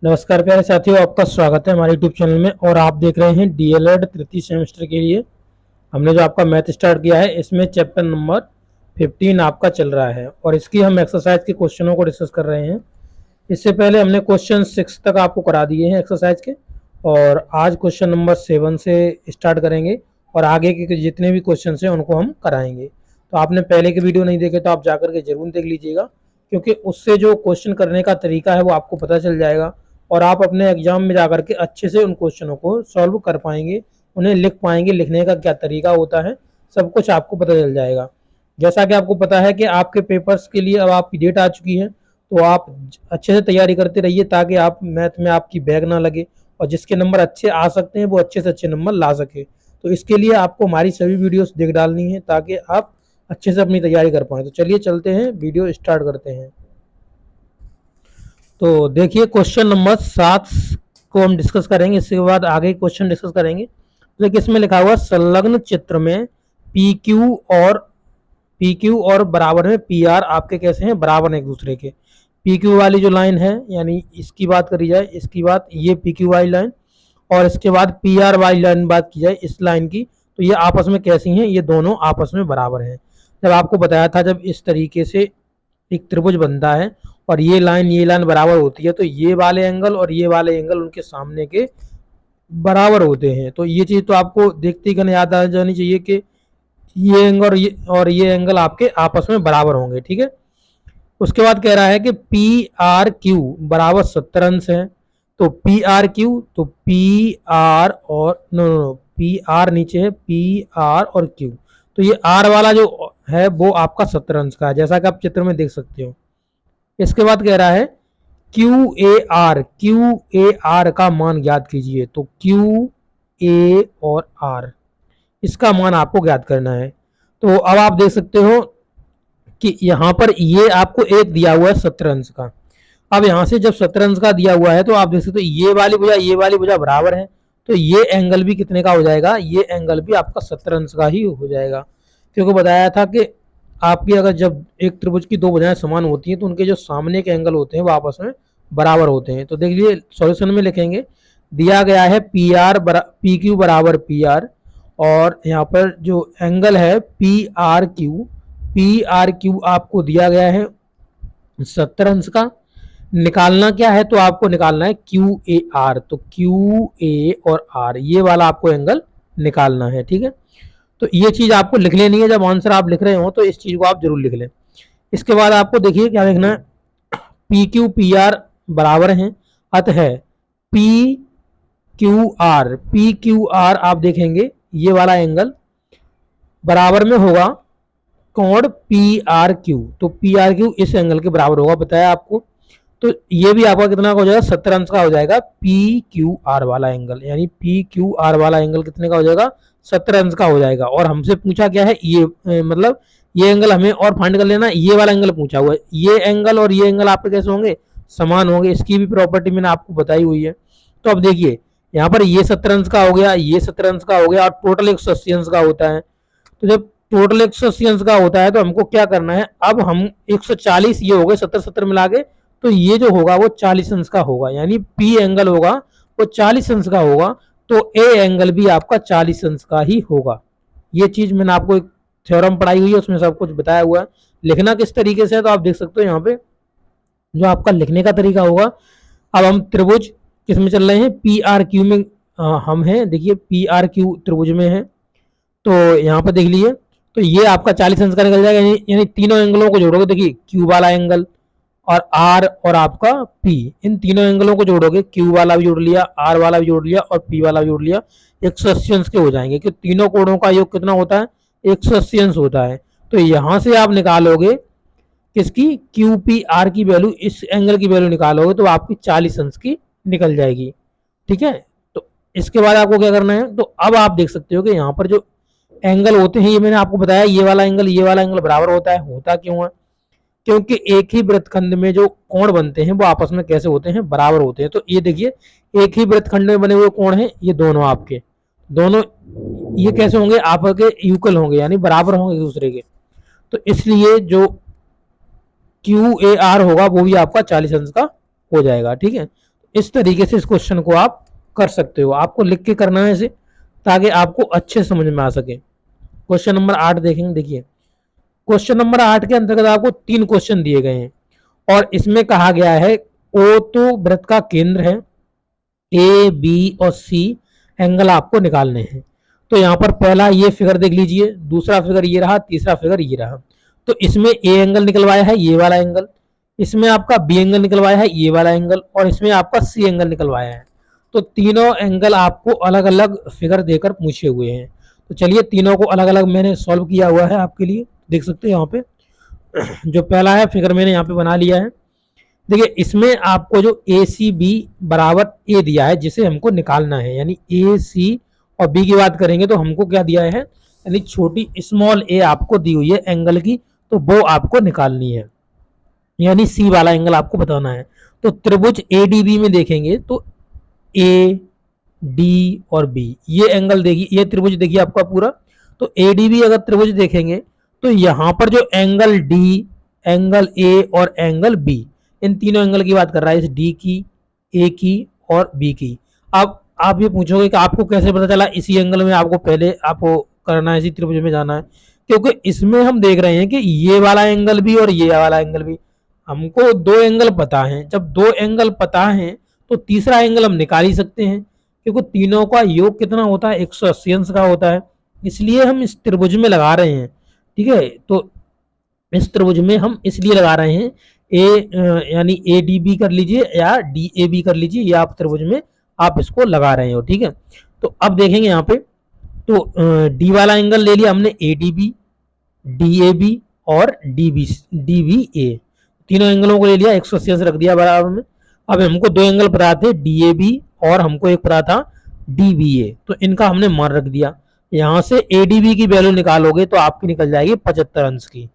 नमस्कार प्यारे साथियों, आपका स्वागत है हमारे यूट्यूब चैनल में। और आप देख रहे हैं डीएलएड तृतीय सेमेस्टर के लिए हमने जो आपका मैथ स्टार्ट किया है, इसमें चैप्टर नंबर 15 आपका चल रहा है और इसकी हम एक्सरसाइज के क्वेश्चनों को डिस्कस कर रहे हैं। इससे पहले हमने क्वेश्चन 6 तक आपको करा दिए हैं एक्सरसाइज के, और आज क्वेश्चन नंबर 7 से स्टार्ट करेंगे और आगे के जितने भी क्वेश्चन हैं उनको हम कराएंगे। तो आपने पहले के वीडियो नहीं देखे तो आप जाकर के जरूर देख लीजिएगा, क्योंकि उससे जो क्वेश्चन करने का तरीका है वो आपको पता चल जाएगा और आप अपने एग्जाम में जाकर के अच्छे से उन क्वेश्चनों को सॉल्व कर पाएंगे, उन्हें लिख पाएंगे। लिखने का क्या तरीका होता है सब कुछ आपको पता चल जाएगा। जैसा कि आपको पता है कि आपके पेपर्स के लिए अब आपकी डेट आ चुकी है, तो आप अच्छे से तैयारी करते रहिए ताकि आप मैथ में आपकी बैग ना लगे और जिसके नंबर अच्छे आ सकते हैं वो अच्छे से अच्छे नंबर ला सके। तो इसके लिए आपको हमारी सभी वीडियोस देख डालनी है ताकि आप अच्छे से अपनी तैयारी कर पाएँ। तो चलिए चलते हैं, वीडियो स्टार्ट करते हैं। तो देखिए क्वेश्चन नंबर 7 को हम डिस्कस करेंगे, इसके बाद आगे क्वेश्चन डिस्कस करेंगे। तो देखिए इसमें लिखा हुआ संलग्न चित्र में पी क्यू और बराबर में पी आर आपके कैसे हैं, बराबर हैं एक दूसरे के। पी क्यू वाली जो लाइन है, यानी इसकी बात करी जाए, इसकी बात ये पी क्यू वाली लाइन, और इसके बाद पी आर वाली लाइन बात की जाए इस लाइन की, तो ये आपस में कैसी हैं, ये दोनों आपस में बराबर हैं। जब आपको बताया था जब इस तरीके से एक त्रिभुज बनता है और ये लाइन बराबर होती है, तो ये वाले एंगल और ये वाले एंगल उनके सामने के बराबर होते हैं। तो ये चीज तो आपको देखते ही कहने याद आ जानी चाहिए कि ये एंगल और ये एंगल आपके आपस में बराबर होंगे, ठीक है। उसके बाद कह रहा है कि पी आर क्यू बराबर 70 अंश है। तो पी आर क्यू, तो पी आर और नो पी आर नीचे है, पी आर और क्यू, तो ये आर वाला जो है वो आपका 70 अंश का है, जैसा कि आप चित्र में देख सकते हो। इसके बाद कह रहा है क्यू ए आर का मान ज्ञात कीजिए। तो क्यू ए और आर, इसका मान आपको ज्ञात करना है। तो अब आप देख सकते हो कि यहाँ पर ये आपको एक दिया हुआ है 70 अंश का। अब यहाँ से जब 70 अंश का दिया हुआ है तो आप देख सकते हो ये वाली भुजा बराबर है, तो ये एंगल भी कितने का हो जाएगा, ये एंगल भी आपका 70 अंश का ही हो जाएगा। क्योंकि बताया था कि आपकी अगर जब एक त्रिभुज की दो भुजाएं समान होती हैं तो उनके जो सामने के एंगल होते हैं वो आपस में बराबर होते हैं। तो देख लीजिए सॉल्यूशन में लिखेंगे, दिया गया है पी क्यू बराबर पी आर, और यहाँ पर जो एंगल है पी आर क्यू आपको दिया गया है 70 अंश का। निकालना क्या है, तो आपको निकालना है क्यू ए आर। तो क्यू ए और आर ये वाला आपको एंगल निकालना है, ठीक है। तो ये चीज आपको लिख लेनी है, जब आंसर आप लिख रहे हो तो इस चीज को आप जरूर लिख लें। इसके बाद आपको देखिए क्या लिखना है, पी क्यू पी आर बराबर हैं, अतः पी क्यू आर आप देखेंगे ये वाला एंगल बराबर में होगा कोण पी आर क्यू। तो पी आर क्यू इस एंगल के बराबर होगा, बताया आपको। तो ये भी आपका कितना का हो जाएगा, 70 अंश का हो जाएगा पी क्यू आर वाला एंगल, यानी पी क्यू आर वाला एंगल कितने का हो जाएगा, 70 अंश का हो जाएगा। और हमसे पूछा क्या है, ये मतलब ये एंगल हमें और फाइंड कर लेना, ये वाला एंगल पूछा हुआ है। ये एंगल और ये एंगल आपके कैसे होंगे, समान होंगे। इसकी भी प्रॉपर्टी मैंने आपको बताई हुई है। तो अब देखिए यहाँ पर ये 70 अंश का हो गया, ये 70 अंश का हो गया, और टोटल 180 अंश का होता है। तो जब टोटल 180 अंश का होता है तो हमको क्या करना है, अब हम 140 ये हो गए 70 मिला के, तो ये जो होगा वो 40 अंश का होगा, यानी पी एंगल होगा वो 40 अंश का होगा। तो ए एंगल भी आपका 40 अंश का ही होगा। ये चीज मैंने आपको एक थ्योरम पढ़ाई हुई है, उसमें सब कुछ बताया हुआ है। लिखना किस तरीके से है तो आप देख सकते हो यहाँ पे जो आपका लिखने का तरीका होगा। अब हम त्रिभुज किस में चल रहे हैं, पी आर क्यू में हम हैं। देखिए पी आर क्यू त्रिभुज में है, तो यहाँ पर देख लीजिए, तो ये आपका 40 अंश का निकल जाएगा, यानी तीनों एंगलों को जोड़ोगे, देखिए क्यू वाला एंगल और आर और आपका पी, इन तीनों एंगलों को जोड़ोगे, क्यू वाला भी जोड़ लिया, आर वाला भी जोड़ लिया और पी वाला भी जोड़ लिया, 180 अंश के हो जाएंगे। क्योंकि तीनों कोणों का योग कितना होता है, 180 अंश होता है। तो यहां से आप निकालोगे किसकी, क्यू पी आर की वैल्यू, इस एंगल की वैल्यू निकालोगे तो आपकी 40 अंश की निकल जाएगी, ठीक है। तो इसके बाद आपको क्या करना है, तो अब आप देख सकते हो कि यहाँ पर जो एंगल होते हैं, ये मैंने आपको बताया, ये वाला एंगल बराबर होता है। होता क्यों है, क्योंकि एक ही वृत्तखंड में जो कोण बनते हैं वो आपस में कैसे होते हैं, बराबर होते हैं। तो ये देखिए एक ही वृत्तखंड में बने हुए कोण हैं, ये दोनों आपके दोनों ये कैसे होंगे, आपके यूकल होंगे, यानी बराबर होंगे एक दूसरे के। तो इसलिए जो क्यू ए आर होगा वो भी आपका 40 अंश का हो जाएगा, ठीक है। इस तरीके से इस क्वेश्चन को आप कर सकते हो। आपको लिख के करना है इसे, ताकि आपको अच्छे समझ में आ सके। क्वेश्चन नंबर 8 देखेंगे। देखिए क्वेश्चन नंबर 8 के अंतर्गत आपको 3 क्वेश्चन दिए गए हैं और इसमें कहा गया है ओ तो वृत्त का केंद्र है, ए बी और सी एंगल आपको निकालने हैं। तो यहाँ पर पहला ये फिगर देख लीजिए, दूसरा फिगर ये रहा, तीसरा फिगर ये रहा। तो इसमें ए एंगल निकलवाया है ये वाला एंगल, इसमें आपका बी एंगल निकलवाया है ये वाला एंगल, और इसमें आपका सी एंगल निकलवाया है। तो तीनों एंगल आपको अलग अलग फिगर देकर पूछे हुए हैं। तो चलिए तीनों को अलग अलग मैंने सॉल्व किया हुआ है आपके लिए, देख सकते हैं यहाँ पे। जो पहला है फिगर मैंने यहाँ पे बना लिया है। देखिए इसमें आपको जो ए सी बी बराबर ए दिया है जिसे हमको निकालना है, यानी ए सी और बी की बात करेंगे तो हमको क्या दिया है, यानी छोटी स्मॉल ए आपको दी हुई है एंगल की, तो वो आपको निकालनी है, यानी सी वाला एंगल आपको बताना है। तो त्रिभुज ए डी बी में देखेंगे तो ए डी और बी ये एंगल देखिए, ये त्रिभुज देखिए आपका पूरा। तो ए डी बी अगर त्रिभुज देखेंगे तो यहाँ पर जो एंगल डी, एंगल ए और एंगल बी, इन तीनों एंगल की बात कर रहा है, इस डी की, ए की और बी की। अब आप ये पूछोगे कि आपको कैसे पता चला इसी एंगल में आपको पहले आपको करना है, इसी त्रिभुज में जाना है? क्योंकि इसमें हम देख रहे हैं कि ये वाला एंगल भी और ये वाला एंगल भी, हमको दो एंगल पता है। जब दो एंगल पता है तो तीसरा एंगल हम निकाल ही सकते हैं, क्योंकि तीनों का योग कितना होता है, 180 अंश का होता है। इसलिए हम इस त्रिभुज में लगा रहे हैं, ठीक है। तो इस त्रिभुज में हम इसलिए लगा रहे हैं, यानी ए डी बी कर लीजिए या डी ए बी कर लीजिए, या आप त्रिभुज में आप इसको लगा रहे हो, ठीक है। तो अब देखेंगे यहाँ पे, तो डी वाला एंगल ले लिया हमने, A D B, D A B और डी बी ए, तीनों एंगलों को ले लिया, 180 अंश रख दिया बराबर में। अब हमको दो एंगल पता थे, डी ए बी और हमको एक पता था डी बी ए, तो इनका हमने मान रख दिया। यहाँ से ए डी बी की वैल्यू निकालोगे तो आपकी निकल जाएगी 75 अंश की।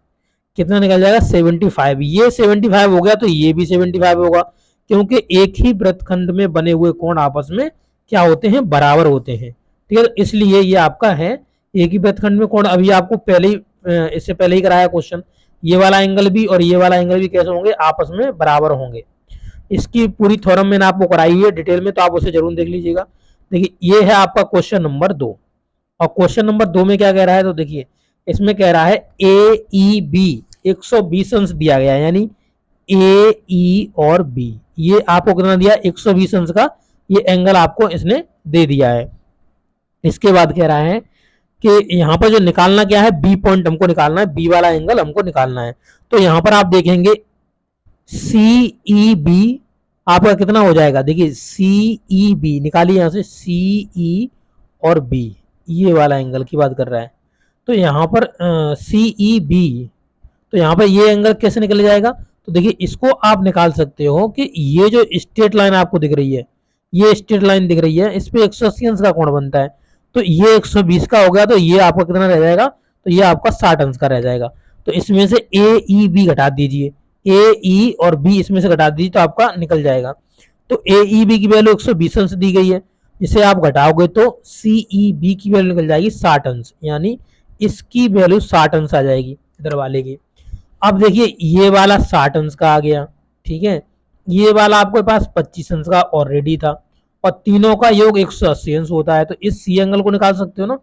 कितना निकल जाएगा, 75। ये 75 हो गया तो ये भी 75 होगा, क्योंकि एक ही वृत्तखंड में बने हुए कोण आपस में क्या होते हैं, बराबर होते हैं, ठीक है। इसलिए ये आपका है एक ही वृत्तखंड में कोण। अभी आपको पहले ही इससे पहले ही कराया क्वेश्चन, ये वाला एंगल भी और ये वाला एंगल भी कैसे होंगे, आपस में बराबर होंगे। इसकी पूरी थ्योरम मैंने आपको कराई है डिटेल में, तो आप उसे जरूर देख लीजिएगा। देखिए ये है आपका क्वेश्चन नंबर 2, और क्वेश्चन नंबर 2 में क्या कह रहा है, तो देखिए इसमें कह रहा है ए ई बी 120 अंश दिया गया है, यानी ए ई और बी ये आपको कितना दिया, 120 अंश का ये एंगल आपको इसने दे दिया है। इसके बाद कह रहा है कि यहाँ पर जो निकालना क्या है, बी पॉइंट हमको निकालना है, बी वाला एंगल हमको निकालना है। तो यहाँ पर आप देखेंगे सी ई बी आपका कितना हो जाएगा, देखिए सी ई बी निकालिए यहाँ से, सी ई और बी ये वाला एंगल की बात कर रहा है। तो यहाँ पर सी ई बी, तो यहाँ पर ये एंगल कैसे निकल जाएगा, तो देखिए इसको आप निकाल सकते हो कि ये जो स्ट्रेट लाइन आपको दिख रही है, ये स्ट्रेट लाइन दिख रही है, इस पे 180 अंश का कोण बनता है। तो ये 120 का हो गया, तो ये आपका कितना रह जाएगा, तो ये आपका 60 अंश का रह जाएगा। तो इसमें से ए ई बी घटा दीजिए, ए ई और बी इसमें से घटा दीजिए तो आपका निकल जाएगा। तो ए ई बी की वैल्यू 120 अंश दी गई है, जिसे आप घटाओगे तो सी ई बी की वैल्यू निकल जाएगी 60 अंश, यानी इसकी वैल्यू 60 अंश आ जाएगी इधर वाले की। अब देखिए ये वाला 60 अंश का आ गया, ठीक है। ये वाला आपके पास 25 अंश का ऑलरेडी था, और तीनों का योग 180 अंश होता है, तो इस सी एंगल को निकाल सकते हो ना।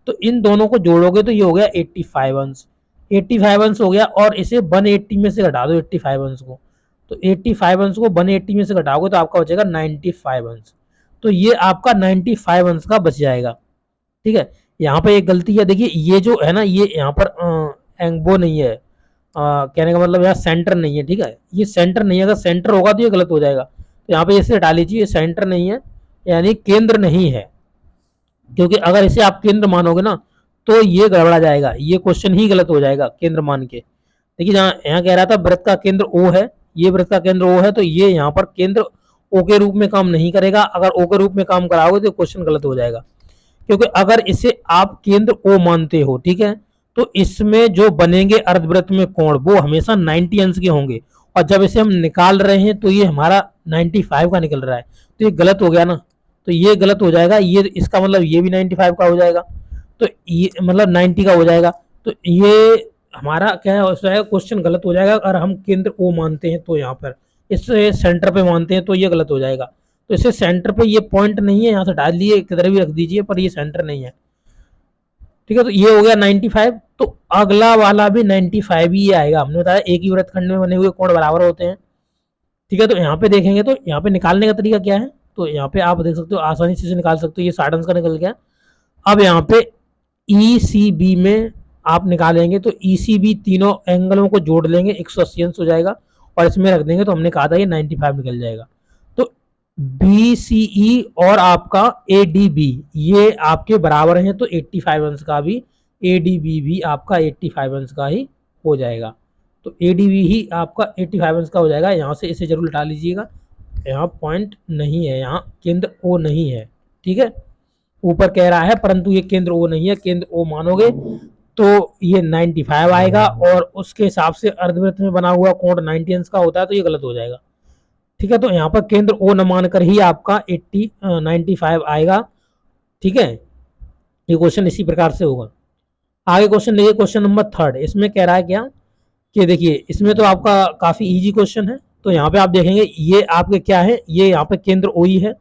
तो इन दोनों को जोड़ोगे तो ये हो गया 85 अंश, 85 अंश हो गया, और इसे 180 में से घटा दो 85 अंश को, तो 85 अंश को 180 में से घटाओगे तो आपका बचेगा 95 अंश। तो ये आपका 95 अंश का बच जाएगा, ठीक है। यहाँ पे एक गलती है, देखिए ये जो है ना, ये यहाँ पर वो नहीं है, कहने का मतलब यहाँ सेंटर नहीं है, ठीक है। ये सेंटर नहीं है, अगर सेंटर होगा तो ये गलत हो जाएगा। तो यहाँ पे इसे हटा लीजिए, ये सेंटर नहीं है, यानी केंद्र नहीं है, क्योंकि अगर इसे आप केंद्र मानोगे ना तो ये गड़बड़ा जाएगा, ये क्वेश्चन ही गलत हो जाएगा केंद्र मान के। देखिए यहाँ कह रहा था वृत्त का केंद्र ओ है, ये वृत्त का केंद्र ओ है, तो ये यहाँ पर केंद्र ओ के रूप में काम नहीं करेगा। अगर ओ के रूप में काम कराओगे तो क्वेश्चन गलत हो जाएगा, क्योंकि अगर इसे आप केंद्र ओ मानते हो, ठीक है, तो इसमें जो बनेंगे अर्धवृत्त में कोण वो हमेशा 90 अंश के होंगे, और जब इसे हम निकाल रहे हैं तो ये हमारा 95 का निकल रहा है, तो ये गलत हो गया ना। तो ये गलत हो जाएगा, ये इसका मतलब ये भी 95 का हो जाएगा, तो ये मतलब 90 का हो जाएगा। तो ये हमारा क्या है, क्वेश्चन गलत हो जाएगा। अगर हम केंद्र ओ मानते हैं तो यहाँ पर इस सेंटर पे मानते हैं तो ये गलत हो जाएगा। तो इसे सेंटर पे ये पॉइंट नहीं है, यहाँ से डाल दिए किधर भी रख दीजिए, पर ये सेंटर नहीं है। ठीक है, तो ये हो गया 95। तो अगला वाला भी 95 ही आएगा। हमने बताया एक ही वृत्तखंड में बने हुए कोण बराबर होते हैं। ठीक है, तो यहाँ पे देखेंगे तो यहाँ पे निकालने का तरीका क्या है, तो यहाँ पे आप देख सकते हो आसानी से निकाल सकते हो, ये 60 अंश का निकल गया। अब यहाँ पे ECB में आप निकालेंगे तो ECB तीनों एंगलों को जोड़ लेंगे, 180 अंश हो जाएगा, और इसमें रख देंगे तो हमने कहा था ये 95 निकल जाएगा। तो BCE और आपका ADB ये आपके बराबर हैं, तो 85 अंश का भी ADB भी आपका 85 अंश का ही हो जाएगा। तो ADB ही आपका 85 अंश का हो जाएगा। यहाँ से इसे जरूर हटा लीजिएगा, यहाँ पॉइंट नहीं है, यहाँ केंद्र O नहीं है। ठीक है, ऊपर कह रहा है परंतु ये केंद्र O नहीं है, केंद्र O मानोगे तो ये 95 आएगा, और उसके हिसाब से अर्धवृत्त में बना हुआ कोण 90 अंश का होता है, तो ये गलत हो जाएगा। ठीक है, तो यहाँ पर केंद्र O न मानकर ही आपका 95 आएगा। ठीक है, ये क्वेश्चन इसी प्रकार से होगा। आगे क्वेश्चन देखिए, क्वेश्चन नंबर 3। इसमें कह रहा है क्या कि देखिए इसमें तो आपका काफी इजी क्वेश्चन है। तो यहाँ पे आप देखेंगे ये आपके क्या है, ये यहाँ पे केंद्र O ही है।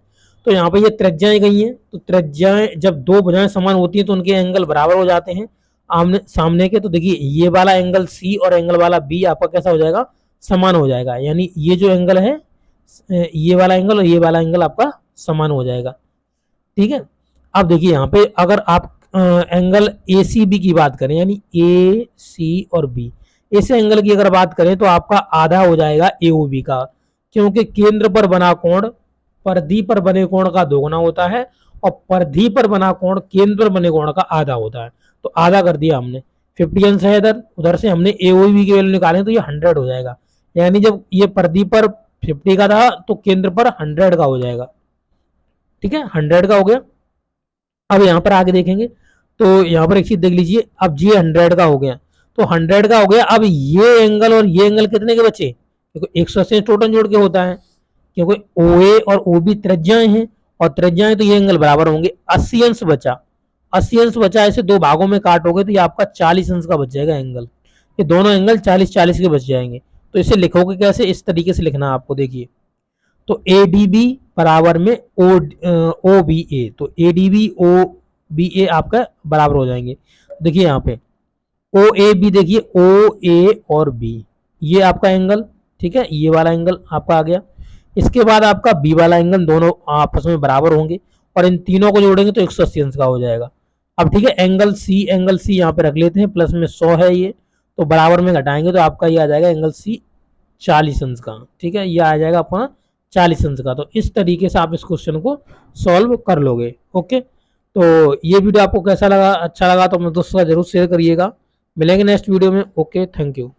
तो यहाँ पे ये त्रिज्याएं गई हैं, तो त्रिज्याएं जब दो भुजाएं समान होती हैं तो उनके एंगल बराबर हो जाते हैं आमने सामने के। तो देखिए ये वाला एंगल C और एंगल वाला B आपका कैसा हो जाएगा, समान हो जाएगा। यानी ये जो एंगल है, ये वाला एंगल और ये वाला एंगल आपका समान हो जाएगा। ठीक है, अब देखिए यहाँ पे अगर आप एंगल ACB की बात करें, यानी AC और B, इस एंगल की अगर बात करें तो आपका आधा हो जाएगा AOB का, क्योंकि केंद्र पर बना कोण परिधि पर बने कोण का दोगुना होता है, और परिधि पर बना कोण केंद्र पर बने कोण का आधा होता है। तो आधा कर दिया हमने, 50 अंश है इधर, उधर से हमने AOB की वैल्यू निकाले तो ये 100 हो जाएगा। यानी जब ये परिधि पर 50 का था तो केंद्र पर 100 का हो जाएगा। ठीक है, 100 का हो गया। अब यहाँ पर आगे देखेंगे तो यहाँ पर एक चीज देख लीजिए, अब ये 100 का हो गया, तो 100 का हो गया। अब ये एंगल और ये एंगल कितने के बचे, क्योंकि 180 टोटल जोड़ के होता है, क्योंकि OA और OB त्रिज्याएं हैं, और त्रिज्याएं तो ये एंगल बराबर होंगे। 80 अंश बचा, 80 अंश बचा, ऐसे दो भागों में काटोगे तो ये आपका 40 अंश का बच जाएगा एंगल। ये दोनों एंगल 40-40 के बच जाएंगे। तो इसे लिखोगे कैसे, इस तरीके से लिखना है आपको। देखिए तो ADB बराबर में OBA, तो ADB OBA आपका बराबर हो जाएंगे। देखिए यहाँ पे OAB, देखिए OA और B ये आपका एंगल, ठीक है, ये वाला एंगल आपका आ गया। इसके बाद आपका B वाला एंगल, दोनों आपस में बराबर होंगे, और इन तीनों को जोड़ेंगे तो 180 अंश का हो जाएगा। अब ठीक है, एंगल C यहाँ पे रख लेते हैं, प्लस में 100 है ये, तो बराबर में घटाएंगे तो आपका ये आ जाएगा एंगल C 40 अंश का। ठीक है, ये आ जाएगा अपना 40 अंश का। तो इस तरीके से आप इस क्वेश्चन को सॉल्व कर लोगे। ओके, तो ये वीडियो आपको कैसा लगा, अच्छा लगा तो अपने दोस्तों का जरूर शेयर करिएगा। मिलेंगे नेक्स्ट वीडियो में। Okay, thank you.